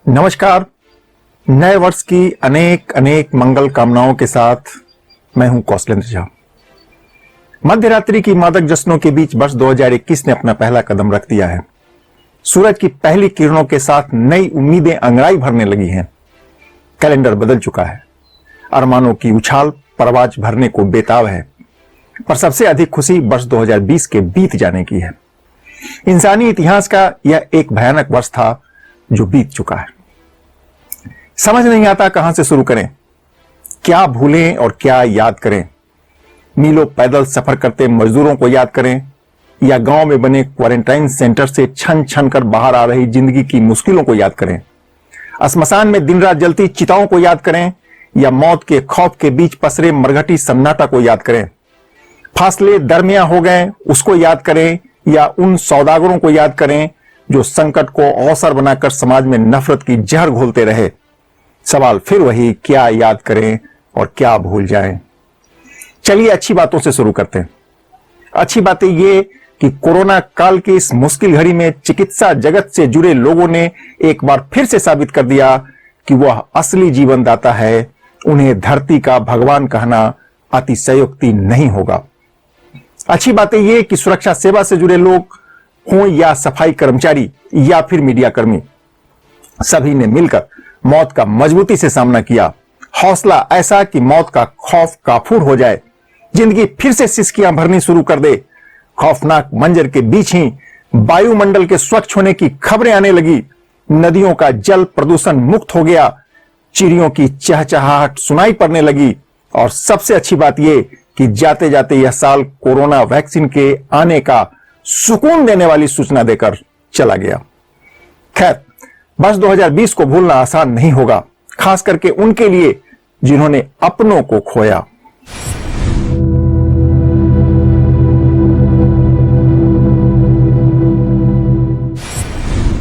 नमस्कार। नए वर्ष की अनेक अनेक मंगल कामनाओं के साथ मैं हूं कौशलेंद्र झा। मध्य रात्रि की मादक जश्नों के बीच वर्ष 2021 ने अपना पहला कदम रख दिया है। सूरज की पहली किरणों के साथ नई उम्मीदें अंगड़ाई भरने लगी हैं। कैलेंडर बदल चुका है। अरमानों की उछाल परवाज भरने को बेताब है, पर सबसे अधिक खुशी वर्ष 2020 के बीत जाने की है। इंसानी इतिहास का यह एक भयानक वर्ष था जो बीत चुका है। समझ नहीं आता कहां से शुरू करें, क्या भूलें और क्या याद करें। मीलों पैदल सफर करते मजदूरों को याद करें या गांव में बने क्वारंटाइन सेंटर से छन छन कर बाहर आ रही जिंदगी की मुश्किलों को याद करें। श्मशान में दिन रात जलती चिताओं को याद करें या मौत के खौफ के बीच पसरे मरघटी सन्नाटा को याद करें। फासले दरमियां हो गए उसको याद करें या उन सौदागरों को याद करें जो संकट को अवसर बनाकर समाज में नफरत की जहर घोलते रहे। सवाल फिर वही, क्या याद करें और क्या भूल जाएं। चलिए अच्छी बातों से शुरू करते हैं। अच्छी बातें ये कि कोरोना काल की इस मुश्किल घड़ी में चिकित्सा जगत से जुड़े लोगों ने एक बार फिर से साबित कर दिया कि वह असली जीवन दाता है। उन्हें धरती का भगवान कहना अतिशयोक्ति नहीं होगा। अच्छी बातें ये कि सुरक्षा सेवा से जुड़े लोग हों या सफाई कर्मचारी या फिर मीडिया कर्मी, सभी ने मिलकर मौत का मजबूती से सामना किया। हौसला ऐसा कि मौत का खौफ काफूर हो जाए, जिंदगी फिर से सिसकियां भरनी शुरू कर दे। खौफनाक मंजर के बीच ही वायुमंडल के स्वच्छ होने की खबरें आने लगी। नदियों का जल प्रदूषण मुक्त हो गया, चिड़ियों की चहचहाहट सुनाई पड़ने लगी और सबसे अच्छी बात यह कि जाते जाते यह साल कोरोना वैक्सीन के आने का सुकून देने वाली सूचना देकर चला गया। खैर, वर्ष 2020 को भूलना आसान नहीं होगा, खास करके उनके लिए जिन्होंने अपनों को खोया।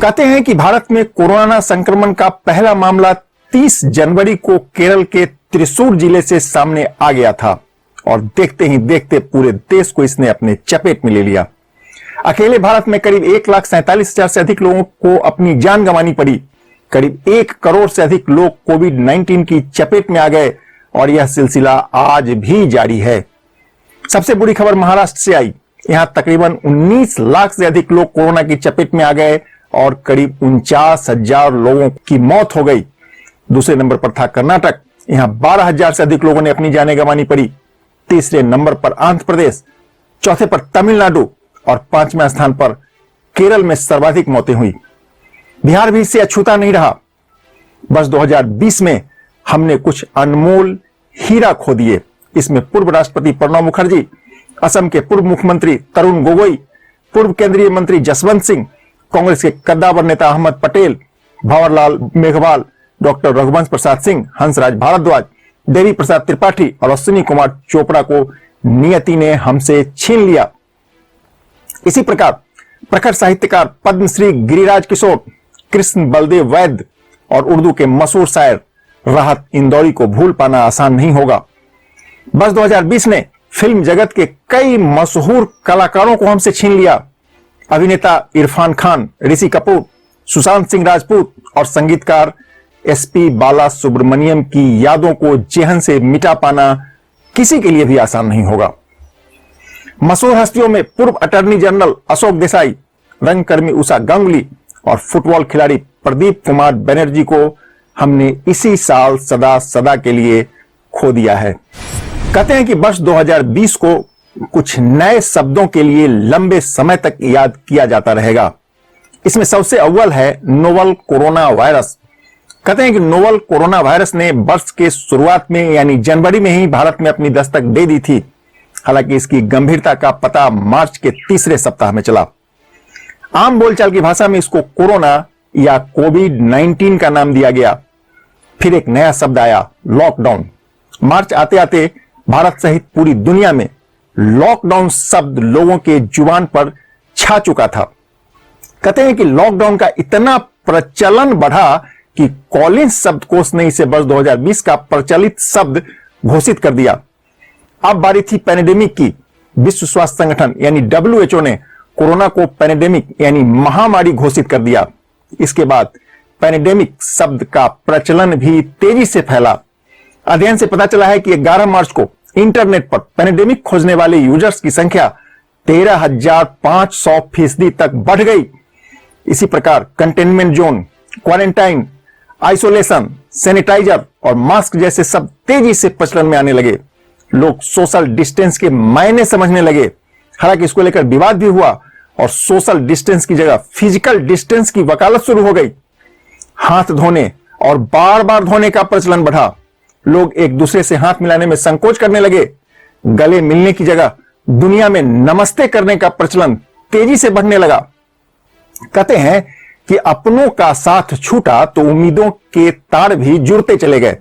कहते हैं कि भारत में कोरोना संक्रमण का पहला मामला 30 जनवरी को केरल के त्रिशूर जिले से सामने आ गया था और देखते ही देखते पूरे देश को इसने अपने चपेट में ले लिया। अकेले भारत में करीब 1,47,000 से अधिक लोगों को अपनी जान गंवानी पड़ी। करीब 1 करोड़ से अधिक लोग कोविड-19 की चपेट में आ गए और यह सिलसिला आज भी जारी है। सबसे बुरी खबर महाराष्ट्र से आई। यहां तकरीबन 19 लाख से अधिक लोग कोरोना की चपेट में आ गए और करीब 49,000 लोगों की मौत हो गई। दूसरे नंबर पर था कर्नाटक। यहां 12,000 से अधिक लोगों ने अपनी जानें गंवानी पड़ी। तीसरे नंबर पर आंध्र प्रदेश, चौथे पर तमिलनाडु और 5वें स्थान पर केरल में सर्वाधिक मौतें हुई। बिहार भी इससे अछूता नहीं रहा। वर्ष 2020 में हमने कुछ अनमोल हीरा खो दिए। इसमें पूर्व राष्ट्रपति प्रणब मुखर्जी, असम के पूर्व मुख्यमंत्री तरुण गोगोई, पूर्व केंद्रीय मंत्री जसवंत सिंह, कांग्रेस के कद्दावर नेता अहमद पटेल, भंवरलाल मेघवाल, डॉक्टर रघुवंश प्रसाद सिंह, हंसराज भारद्वाज, देवी प्रसाद त्रिपाठी और अश्विनी कुमार चोपड़ा को नियति ने हमसे छीन लिया। इसी प्रकार प्रखर साहित्यकार पद्मश्री गिरिराज किशोर, कृष्ण बलदेव वैद्य और उर्दू के मशहूर शायर राहत इंदौरी को भूल पाना आसान नहीं होगा। वर्ष 2020 ने फिल्म जगत के कई मशहूर कलाकारों को हमसे छीन लिया। अभिनेता इरफान खान, ऋषि कपूर, सुशांत सिंह राजपूत और संगीतकार एसपी बाला सुब्रमण्यम की यादों को जेहन से मिटा पाना किसी के लिए भी आसान नहीं होगा। मशहूर हस्तियों में पूर्व अटॉर्नी जनरल अशोक देसाई, रंगकर्मी उषा गांगुली और फुटबॉल खिलाड़ी प्रदीप कुमार बनर्जी को हमने इसी साल सदा सदा के लिए खो दिया है। कहते हैं कि वर्ष 2020 को कुछ नए शब्दों के लिए लंबे समय तक याद किया जाता रहेगा। इसमें सबसे अव्वल है नोवल कोरोना वायरस। कहते हैं कि नोवल कोरोना वायरस ने वर्ष के शुरुआत में यानी जनवरी में ही भारत में अपनी दस्तक दे दी थी। हालांकि इसकी गंभीरता का पता मार्च के तीसरे सप्ताह में चला। आम बोलचाल की भाषा में इसको कोरोना या कोविड-19 का नाम दिया गया। फिर एक नया शब्द आया, लॉकडाउन। मार्च आते आते भारत सहित पूरी दुनिया में लॉकडाउन शब्द लोगों के जुबान पर छा चुका था। कहते हैं कि लॉकडाउन का इतना प्रचलन बढ़ा कि कॉलिंस शब्दकोश ने इसे वर्ष 2020 का प्रचलित शब्द घोषित कर दिया। अब बारी थी पैंडेमिक की। विश्व स्वास्थ्य संगठन यानी WHO ने कोरोना को पैंडेमिक यानी महामारी घोषित कर दिया। इसके बाद पैंडेमिक शब्द का प्रचलन भी तेजी से फैला। अध्ययन से पता चला है कि 11 मार्च को इंटरनेट पर पैंडेमिक खोजने वाले यूजर्स की संख्या 13,500% तक बढ़ गई। इसी प्रकार containment zone, quarantine, isolation, sanitizer और मास्क जैसे शब्द तेजी से प्रचलन में आने लगे। लोग सोशल डिस्टेंस के मायने समझने लगे। हालांकि इसको लेकर विवाद भी हुआ और सोशल डिस्टेंस की जगह फिजिकल डिस्टेंस की वकालत शुरू हो गई। हाथ धोने और बार बार धोने का प्रचलन बढ़ा। लोग एक दूसरे से हाथ मिलाने में संकोच करने लगे। गले मिलने की जगह दुनिया में नमस्ते करने का प्रचलन तेजी से बढ़ने लगा। कहते हैं कि अपनों का साथ छूटा तो उम्मीदों के तार भी जुड़ते चले गए।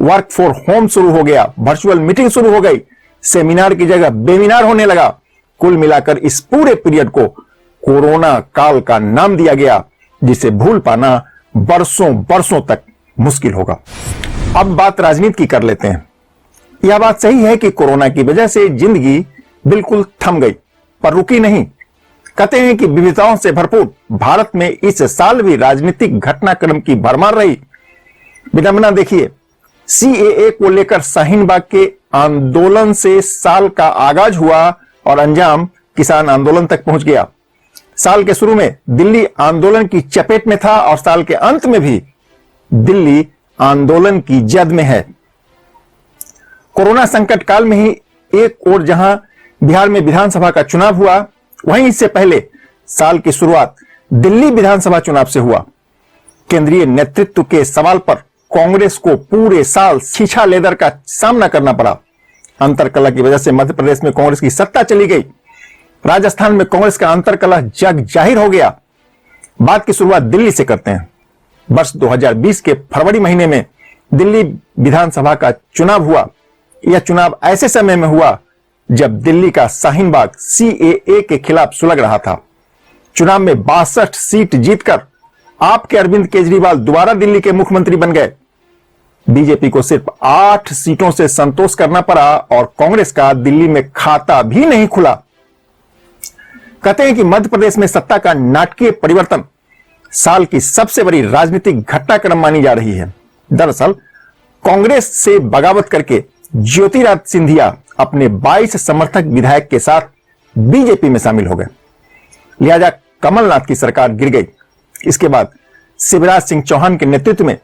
वर्क फॉर होम शुरू हो गया, वर्चुअल मीटिंग शुरू हो गई, सेमिनार की जगह वेबिनार होने लगा। कुल मिलाकर इस पूरे पीरियड को कोरोना काल का नाम दिया गया, जिसे भूल पाना बरसों बरसों तक मुश्किल होगा। अब बात राजनीति की कर लेते हैं। यह बात सही है कि कोरोना की वजह से जिंदगी बिल्कुल थम गई, पर रुकी नहीं। कहते हैं कि विविधताओं से भरपूर भारत में इस साल भी राजनीतिक घटनाक्रम की भरमार रही। विडंबना देखिए, सीएए को लेकर शाहीन बाग के आंदोलन से साल का आगाज हुआ और अंजाम किसान आंदोलन तक पहुंच गया। साल के शुरू में दिल्ली आंदोलन की चपेट में था और साल के अंत में भी दिल्ली आंदोलन की जद में है। कोरोना संकट काल में ही एक ओर जहां बिहार में विधानसभा का चुनाव हुआ, वहीं इससे पहले साल की शुरुआत दिल्ली विधानसभा चुनाव से हुआ। केंद्रीय नेतृत्व के सवाल पर कांग्रेस को पूरे साल छीछा लेदर का सामना करना पड़ा। अंतरकलह की वजह से मध्य प्रदेश में कांग्रेस की सत्ता चली गई। राजस्थान में कांग्रेस का अंतरकलह जग जाहिर हो गया। बात की शुरुआत दिल्ली से करते हैं। वर्ष 2020 के फरवरी महीने में दिल्ली विधानसभा का चुनाव हुआ। यह चुनाव ऐसे समय में हुआ जब दिल्ली का शाहीन बाग सीएए के खिलाफ सुलग रहा था। चुनाव में 62 सीट जीतकर आपके अरविंद केजरीवाल दोबारा दिल्ली के मुख्यमंत्री बन गए। बीजेपी को सिर्फ 8 सीटों से संतोष करना पड़ा और कांग्रेस का दिल्ली में खाता भी नहीं खुला। कहते हैं कि मध्य प्रदेश में सत्ता का नाटकीय परिवर्तन साल की सबसे बड़ी राजनीतिक घटनाक्रम मानी जा रही है। दरअसल कांग्रेस से बगावत करके ज्योतिरादित्य सिंधिया अपने 22 समर्थक विधायक के साथ बीजेपी में शामिल हो गए। लिहाजा कमलनाथ की सरकार गिर गई। इसके बाद शिवराज सिंह चौहान के नेतृत्व में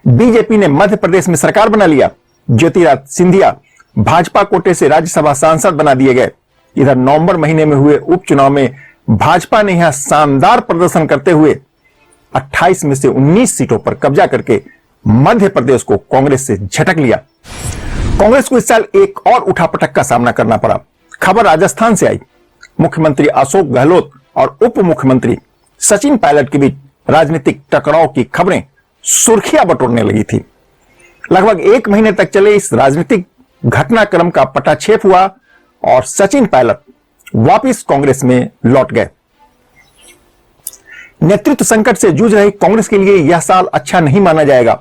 बीजेपी ने मध्य प्रदेश में सरकार बना लिया। ज्योतिरादित्य सिंधिया भाजपा कोटे से राज्यसभा सांसद बना दिए गए। इधर नवंबर महीने में हुए उपचुनाव में भाजपा ने यहां शानदार प्रदर्शन करते हुए 28 में से 19 सीटों पर कब्जा करके मध्य प्रदेश को कांग्रेस से झटक लिया। कांग्रेस को इस साल एक और उठापटक का सामना करना पड़ा। खबर राजस्थान से आई। मुख्यमंत्री अशोक गहलोत और उप मुख्यमंत्री सचिन पायलट के बीच राजनीतिक टकराव की खबरें सुर्खियां बटोरने लगी थी। लगभग 1 महीने तक चले इस राजनीतिक घटनाक्रम का पटाक्षेप हुआ और सचिन पायलट वापिस कांग्रेस में लौट गए। नेतृत्व संकट से जूझ रही कांग्रेस के लिए यह साल अच्छा नहीं माना जाएगा।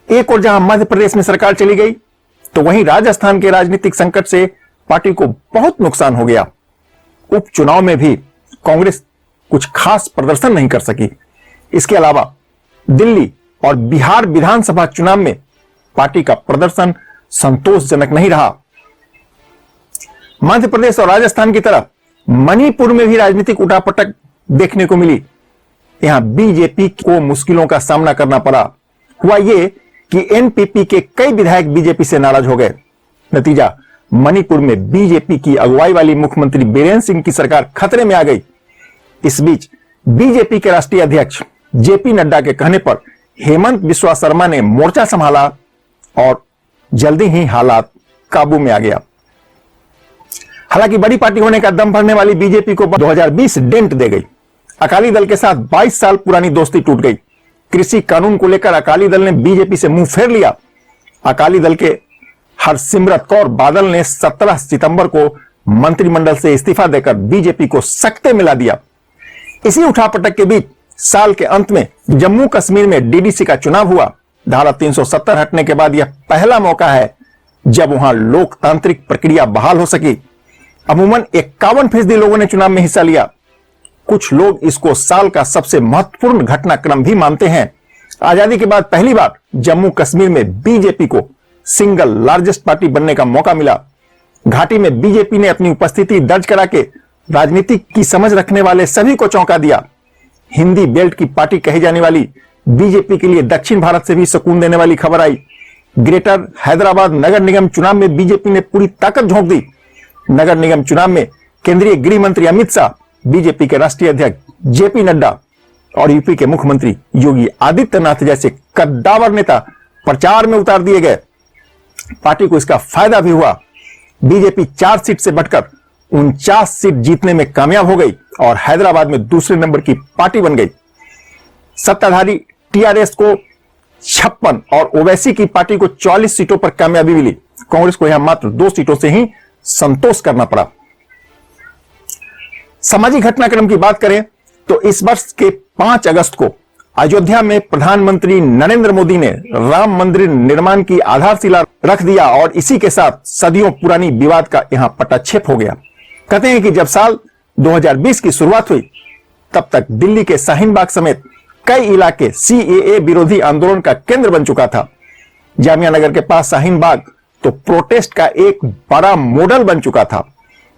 एक और जहां मध्य प्रदेश में सरकार चली गई, तो वहीं राजस्थान के राजनीतिक संकट से पार्टी को बहुत नुकसान हो गया। उपचुनाव में भी कांग्रेस कुछ खास प्रदर्शन नहीं कर सकी। इसके अलावा दिल्ली और बिहार विधानसभा चुनाव में पार्टी का प्रदर्शन संतोषजनक नहीं रहा। मध्य प्रदेश और राजस्थान की तरह मणिपुर में भी राजनीतिक उठापटक देखने को मिली। यहां बीजेपी को मुश्किलों का सामना करना पड़ा। हुआ यह कि एनपीपी के कई विधायक बीजेपी से नाराज हो गए। नतीजा, मणिपुर में बीजेपी की अगुवाई वाली मुख्यमंत्री बीरेन सिंह की सरकार खतरे में आ गई। इस बीच बीजेपी के राष्ट्रीय अध्यक्ष जेपी नड्डा के कहने पर हेमंत बिस्वा शर्मा ने मोर्चा संभाला और जल्दी ही हालात काबू में आ गया। हालांकि बड़ी पार्टी होने का दम भरने वाली बीजेपी को 2020 डेंट दे गई। अकाली दल के साथ 22 साल पुरानी दोस्ती टूट गई। कृषि कानून को लेकर अकाली दल ने बीजेपी से मुंह फेर लिया। अकाली दल के हरसिमरत कौर बादल ने 17 सितंबर को मंत्रिमंडल से इस्तीफा देकर बीजेपी को सख्ते मिला दिया। इसी उठापटक के बीच साल के अंत में जम्मू कश्मीर में डीडीसी का चुनाव हुआ। धारा 370 हटने के बाद यह पहला मौका है जब वहां लोकतांत्रिक प्रक्रिया बहाल हो सकी। अमूमन 51% लोगों ने चुनाव में हिस्सा लिया। कुछ लोग इसको साल का सबसे महत्वपूर्ण घटनाक्रम भी मानते हैं। आजादी के बाद पहली बार जम्मू कश्मीर में बीजेपी को सिंगल लार्जेस्ट पार्टी बनने का मौका मिला। घाटी में बीजेपी ने अपनी उपस्थिति दर्ज करा के राजनीति की समझ रखने वाले सभी को चौंका दिया। हिंदी बेल्ट की पार्टी कही जाने वाली बीजेपी के लिए दक्षिण भारत से भी सुकून देने वाली खबर आई। ग्रेटर हैदराबाद नगर निगम चुनाव में बीजेपी ने पूरी ताकत झोंक दी। नगर निगम चुनाव में केंद्रीय गृह मंत्री अमित शाह, बीजेपी के राष्ट्रीय अध्यक्ष जेपी नड्डा और यूपी के मुख्यमंत्री योगी आदित्यनाथ जैसे कद्दावर नेता प्रचार में उतार दिए गए। पार्टी को इसका फायदा भी हुआ। बीजेपी 4 सीट से बढ़कर 49 सीट जीतने में कामयाब हो गई और हैदराबाद में दूसरे नंबर की पार्टी बन गई। सत्ताधारी टीआरएस को 56 और ओवैसी की पार्टी को 44 सीटों पर कामयाबी मिली। कांग्रेस को यहां मात्र 2 सीटों से ही संतोष करना पड़ा। सामाजिक घटनाक्रम की बात करें तो इस वर्ष के 5 अगस्त को अयोध्या में प्रधानमंत्री नरेंद्र मोदी ने राम मंदिर निर्माण की आधारशिला रख दिया और इसी के साथ सदियों पुरानी विवाद का यहां पटाक्षेप हो गया। कहते हैं कि जब साल 2020 की शुरुआत हुई तब तक दिल्ली के शाहीन बाग समेत कई इलाके सीएए विरोधी आंदोलन का केंद्र बन चुका था। जामिया नगर के पास शाहीन बाग तो प्रोटेस्ट का एक बड़ा मॉडल बन चुका था।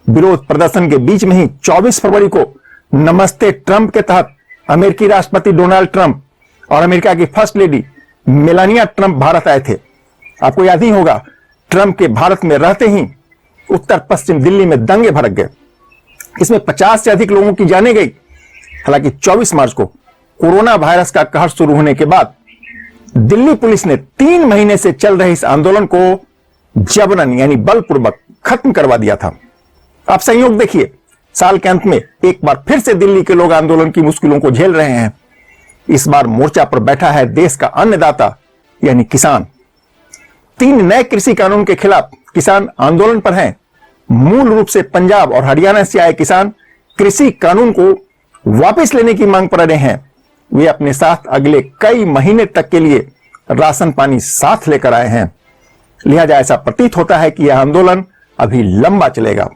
विरोध प्रदर्शन के बीच में ही 24 फरवरी को नमस्ते ट्रंप के तहत अमेरिकी राष्ट्रपति डोनाल्ड ट्रंप और अमेरिका की first lady Melania Trump Bharat आए थे। आपको याद ही होगा, ट्रंप के भारत में रहते ही उत्तर पश्चिम दिल्ली में दंगे भड़क गए। इसमें 50 से अधिक लोगों की जानें गई। हालांकि 24 मार्च को कोरोना वायरस का कहर शुरू होने के बाद दिल्ली पुलिस ने 3 महीने से चल रहे इस आंदोलन को जबरन यानी बलपूर्वक खत्म करवा दिया था। आप संयोग देखिए, साल के अंत में एक बार फिर से दिल्ली के लोग आंदोलन की मुश्किलों को झेल रहे हैं। इस बार मोर्चा पर बैठा है देश का अन्नदाता यानी किसान। 3 नए कृषि कानून के खिलाफ किसान आंदोलन पर हैं। मूल रूप से पंजाब और हरियाणा से आए किसान कृषि कानून को वापस लेने की मांग पर अड़े हैं। वे अपने साथ अगले कई महीने तक के लिए राशन पानी साथ लेकर आए हैं। लिहाजा ऐसा प्रतीत होता है कि यह आंदोलन अभी लंबा चलेगा।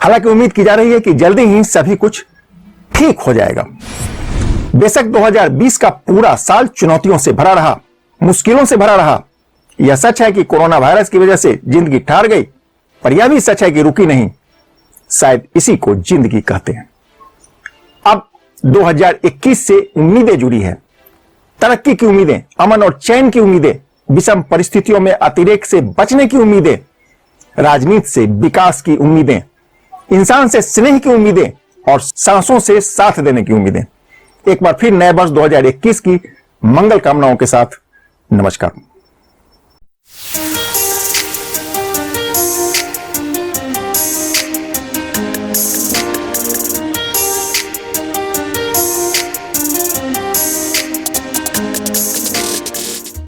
हालांकि उम्मीद की जा रही है कि जल्दी ही सभी कुछ ठीक हो जाएगा। बेशक 2020 का पूरा साल चुनौतियों से भरा रहा, मुश्किलों से भरा रहा। यह सच है कि कोरोना वायरस की वजह से जिंदगी ठहर गई, पर यह भी सच है कि रुकी नहीं। शायद इसी को जिंदगी कहते हैं। अब 2021 से उम्मीदें जुड़ी हैं। तरक्की की उम्मीदें, अमन और चैन की उम्मीदें, विषम परिस्थितियों में अतिरेक से बचने की उम्मीदें, राजनीति से विकास की उम्मीदें, इंसान से स्नेह की उम्मीदें और सांसों से साथ देने की उम्मीदें। एक बार फिर नए वर्ष 2021 की मंगल कामनाओं के साथ नमस्कार।